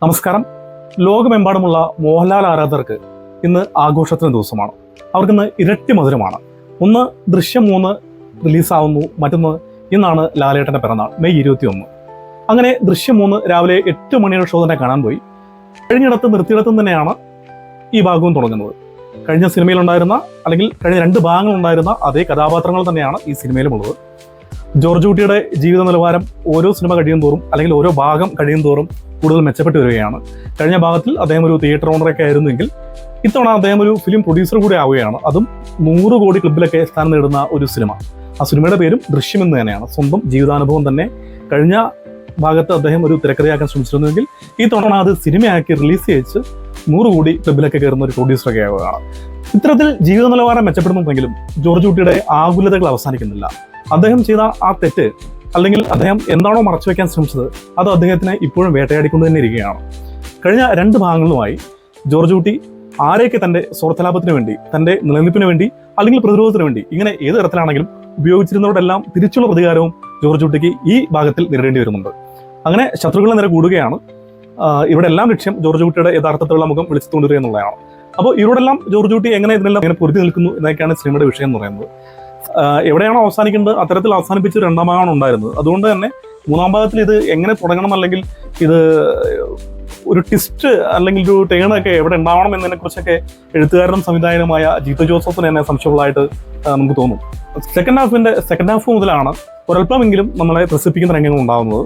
നമസ്കാരം. ലോകമെമ്പാടുമുള്ള മോഹൻലാൽ ആരാധകർക്ക് ഇന്ന് ആഘോഷത്തിന് ദിവസമാണ്. അവർക്കിന്ന് ഇരട്ടി മധുരമാണ്. ഒന്ന് ദൃശ്യം 3 റിലീസാവുന്നു, മറ്റൊന്ന് ഇന്നാണ് ലാലേട്ടൻ്റെ പിറന്നാൾ, മെയ് 21. അങ്ങനെ ദൃശ്യം 3 രാവിലെ 8 മണിയുടെ ഷോ തന്നെ കാണാൻ പോയി. നിർത്തിയിടത്തും തന്നെയാണ് ഈ ഭാഗവും തുടങ്ങുന്നത്. കഴിഞ്ഞ സിനിമയിലുണ്ടായിരുന്ന അല്ലെങ്കിൽ കഴിഞ്ഞ 2 ഭാഗങ്ങളുണ്ടായിരുന്ന അതേ കഥാപാത്രങ്ങൾ തന്നെയാണ് ഈ സിനിമയിലുമുള്ളത്. ജോർജ് കുട്ടിയുടെ ജീവിത നിലവാരം ഓരോ സിനിമ കഴിയും തോറും അല്ലെങ്കിൽ ഓരോ ഭാഗം കഴിയും തോറും കൂടുതൽ മെച്ചപ്പെട്ടു വരികയാണ്. കഴിഞ്ഞ ഭാഗത്തിൽ അദ്ദേഹം ഒരു തിയേറ്റർ ഓണറൊക്കെ ആയിരുന്നെങ്കിൽ ഇത്തവണ അദ്ദേഹം ഒരു ഫിലിം പ്രൊഡ്യൂസർ കൂടി ആവുകയാണ്. അതും 100 കോടി ക്ലബിലൊക്കെ സ്ഥാനം നേടുന്ന ഒരു സിനിമ. ആ സിനിമയുടെ പേരും ദൃശ്യം എന്ന് തന്നെയാണ്. സ്വന്തം ജീവിതാനുഭവം തന്നെ കഴിഞ്ഞ ഭാഗത്ത് അദ്ദേഹം ഒരു തിരക്കഥയാക്കാൻ ശ്രമിച്ചിരുന്നെങ്കിൽ ഈ തവണ അത് സിനിമയാക്കി റിലീസ് ചെയ്യിച്ച് 100 കോടി ക്ലബിലൊക്കെ കയറുന്ന ഒരു പ്രൊഡ്യൂസറൊക്കെ ആവുകയാണ്. ഇത്തരത്തിൽ ജീവിത നിലവാരം മെച്ചപ്പെടുന്നുണ്ടെങ്കിലും ജോർജ് കുട്ടിയുടെ ആകുലതകൾ അവസാനിക്കുന്നില്ല. അദ്ദേഹം ചെയ്ത ആ തെറ്റ് അല്ലെങ്കിൽ അദ്ദേഹം എന്താണോ മറച്ചു വെക്കാൻ ശ്രമിച്ചത് അത് അദ്ദേഹത്തിനെ ഇപ്പോഴും വേട്ടയാടിക്കൊണ്ട് തന്നെ ഇരിക്കുകയാണ്. കഴിഞ്ഞ 2 ഭാഗങ്ങളുമായി ജോർജ് കുട്ടി ആരെയൊക്കെ തൻ്റെ സ്വാർത്ഥലാഭത്തിന് വേണ്ടി, തൻ്റെ നിലനിൽപ്പിന് വേണ്ടി അല്ലെങ്കിൽ പ്രതിരോധത്തിന് വേണ്ടി, ഇങ്ങനെ ഏത് തരത്തിലാണെങ്കിലും ഉപയോഗിച്ചിരുന്നവരോടെല്ലാം തിരിച്ചുള്ള പ്രതികാരവും ജോർജ് കുട്ടിക്ക് ഈ ഭാഗത്തിൽ നേരിടേണ്ടി വരുന്നുണ്ട്. അങ്ങനെ ശത്രുക്കളെ നേരെ കൂടുകയാണ്. ഇവിടെ എല്ലാം ലക്ഷ്യം ജോർജ് കുട്ടിയുടെ യഥാർത്ഥത്തിലുള്ള മുഖം വിളിച്ചു കൊണ്ടുവരിക എന്നുള്ളതാണ്. അപ്പോൾ ഇവരോടെല്ലാം ജോർജ് കുട്ടി എങ്ങനെ ഇതിനെല്ലാം ഇങ്ങനെ പൊരുത്തി നിൽക്കുന്നു എന്നൊക്കെയാണ് സിനിമയുടെ വിഷയം എന്ന് പറയുന്നത്. എവിടെയാണോ അവസാനിക്കേണ്ടത് അത്തരത്തിൽ അവസാനിപ്പിച്ച് 2ാം ഭാഗമാണ് ഉണ്ടായിരുന്നത്. അതുകൊണ്ട് തന്നെ 3ാം ഭാഗത്തിൽ ഇത് എങ്ങനെ തുടങ്ങണം, അല്ലെങ്കിൽ ഇത് ഒരു ട്വിസ്റ്റ് അല്ലെങ്കിൽ ഒരു ടേണൊക്കെ എവിടെ ഉണ്ടാവണം എന്നതിനെക്കുറിച്ചൊക്കെ എഴുത്തുകാരനും സംവിധായകനുമായ ജിത്തു ജോസഫിന് തന്നെ സംശയമുള്ളതായിട്ട് നമുക്ക് തോന്നും. സെക്കൻഡ് ഹാഫ് മുതലാണ് ഒരല്പമെങ്കിലും നമ്മളെ പ്രസിപ്പിക്കുന്ന രംഗങ്ങൾ ഉണ്ടാകുന്നത്.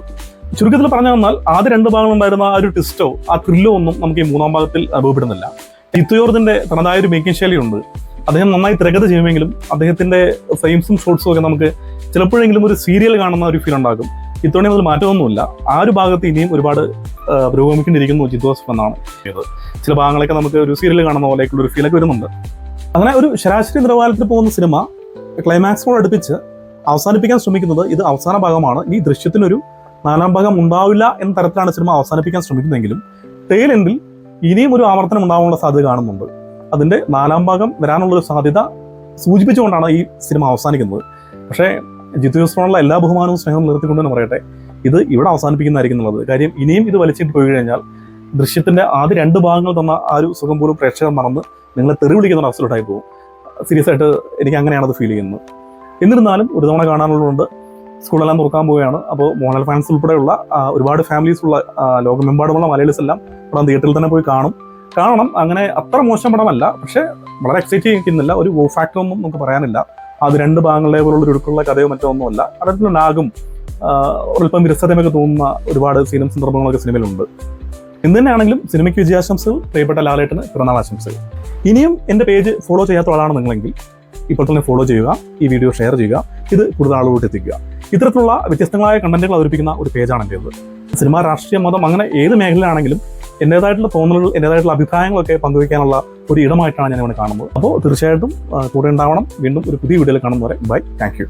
ചുരുക്കത്തിൽ പറഞ്ഞു വന്നാൽ ആദ്യ 2 ഭാഗങ്ങളുണ്ടായിരുന്ന ആ ഒരു ട്വിസ്റ്റോ ആ ത്രില്ലോ ഒന്നും നമുക്ക് ഈ 3ാം ഭാഗത്തിൽ അനുഭവപ്പെടുന്നില്ല. ജിത്തു ജോർജിന്റെ തനതായ ഒരു മേക്കിംഗ് ശൈലിയുണ്ട്. അദ്ദേഹം നന്നായി തിരക്കഥ ചെയ്യുമെങ്കിലും അദ്ദേഹത്തിന്റെ ഫ്രെയിംസും ഷോട്ട്സും ഒക്കെ നമുക്ക് ചിലപ്പോഴെങ്കിലും ഒരു സീരിയൽ കാണുന്ന ഒരു ഫീൽ ഉണ്ടാകും. ഇത്തവണ അതിൽ മാറ്റമൊന്നുമില്ല. ആ ഒരു ഭാഗത്ത് ഇനിയും ഒരുപാട് പുരോഗമിക്കേണ്ടിയിരിക്കുന്നു ജിത്തു ജോസഫ് എന്നാണ് ചെയ്തത്. ചില ഭാഗങ്ങളൊക്കെ നമുക്ക് ഒരു സീരിയൽ കാണുന്ന പോലെയൊക്കെയുള്ള ഒരു ഫീലൊക്കെ വരുന്നുണ്ട്. അങ്ങനെ ഒരു ശരാശരി നിലവാരത്തിൽ പോകുന്ന സിനിമ ക്ലൈമാക്സിനോട് അടുപ്പിച്ച് അവസാനിപ്പിക്കാൻ ശ്രമിക്കുന്നത് ഇത് അവസാന ഭാഗമാണ്. ഈ ദൃശ്യത്തിനൊരു 4ാം ഭാഗം ഉണ്ടാവില്ല എന്ന തരത്തിലാണ് സിനിമ അവസാനിപ്പിക്കാൻ ശ്രമിക്കുന്നതെങ്കിലും ടെയിൽ എൻഡിൽ ഇനിയും ഒരു ആവർത്തനം ഉണ്ടാവാനുള്ള സാധ്യത കാണുന്നുണ്ട്. അതിൻ്റെ 4ാം ഭാഗം വരാനുള്ളൊരു സാധ്യത സൂചിപ്പിച്ചുകൊണ്ടാണ് ഈ സിനിമ അവസാനിക്കുന്നത്. പക്ഷേ ജിത്തു ജോസഫിനുള്ള എല്ലാ ബഹുമാനവും സ്നേഹവും നിർത്തിക്കൊണ്ട് തന്നെ പറയട്ടെ, ഇത് ഇവിടെ അവസാനിപ്പിക്കുന്നതായിരിക്കും എന്നുള്ളത്. കാര്യം ഇനിയും ഇത് വലിച്ചിട്ട് പോയി കഴിഞ്ഞാൽ ദൃശ്യത്തിൻ്റെ ആദ്യ 2 ഭാഗങ്ങൾ തന്ന ആ ഒരു സുഖം പോലും പ്രേക്ഷകർ മറന്ന് നിങ്ങളെ തെറി വിളിക്കുന്ന അവസരമായി പോകും. സീരിയസ് ആയിട്ട് എനിക്ക് അങ്ങനെയാണത് ഫീൽ ചെയ്യുന്നത്. എന്നിരുന്നാലും ഒരു തവണ കാണാനുള്ളതുകൊണ്ട് സ്കൂളെല്ലാം തുറക്കാൻ പോവുകയാണ്. അപ്പോൾ മോഹൻലാൽ ഫാൻസ് ഉൾപ്പെടെയുള്ള ഒരുപാട് ഫാമിലീസ് ഉള്ള ലോകമെമ്പാടുമുള്ള മലയാളീസ് എല്ലാം ഇവിടെ തിയേറ്ററിൽ തന്നെ പോയി കാണണം. അങ്ങനെ അത്ര മോശം പടമല്ല, പക്ഷേ വളരെ എക്സൈറ്റ് ചെയ്യിക്കുന്നില്ല. ഒരു വോ ഫാക്ടർ ഒന്നും നമുക്ക് പറയാനില്ല. അത് 2 ഭാഗങ്ങളിലെ പോലുള്ള ഒഴുക്കുള്ള കഥയോ മറ്റോ ഒന്നുമല്ല. അതിൽ ലാഗും ഒരൽപ്പം വിരസതയൊക്കെ തോന്നുന്ന ഒരുപാട് സീനും സന്ദർഭങ്ങളൊക്കെ സിനിമയിലുണ്ട്. എന്ത് തന്നെയാണെങ്കിലും സിനിമയ്ക്ക് വിജയാശംസകൾ, പ്രിയപ്പെട്ട ലാലേട്ടന് പിറന്നാൾ ആശംസകൾ. ഇനിയും എൻ്റെ പേജ് ഫോളോ ചെയ്യാത്ത ആളാണ് നിങ്ങളെങ്കിൽ ഇപ്പോൾ തന്നെ ഫോളോ ചെയ്യുക, ഈ വീഡിയോ ഷെയർ ചെയ്യുക, ഇത് കൂടുതൽ ആളുകളോട്ട് എത്തിക്കുക. ഇത്തരത്തിലുള്ള വ്യത്യസ്തങ്ങളായ കണ്ടന്റുകൾ അവതരിപ്പിക്കുന്ന ഒരു പേജാണ് എൻ്റേത്. സിനിമ, രാഷ്ട്രീയം, മതം, അങ്ങനെ ഏത് മേഖലയിലാണെങ്കിലും എൻ്റേതായിട്ടുള്ള തോന്നലുകൾ, എൻ്റേതായിട്ടുള്ള അഭിപ്രായങ്ങളൊക്കെ പങ്കുവയ്ക്കാനുള്ള ഒരു ഇടമായിട്ടാണ് ഞാൻ ഇവിടെ കാണുന്നത്. അപ്പോൾ തീർച്ചയായിട്ടും കൂടെ ഉണ്ടാവണം. വീണ്ടും ഒരു പുതിയ വീഡിയോയിൽ കാണുന്നവരെ ബൈ, താങ്ക് യു.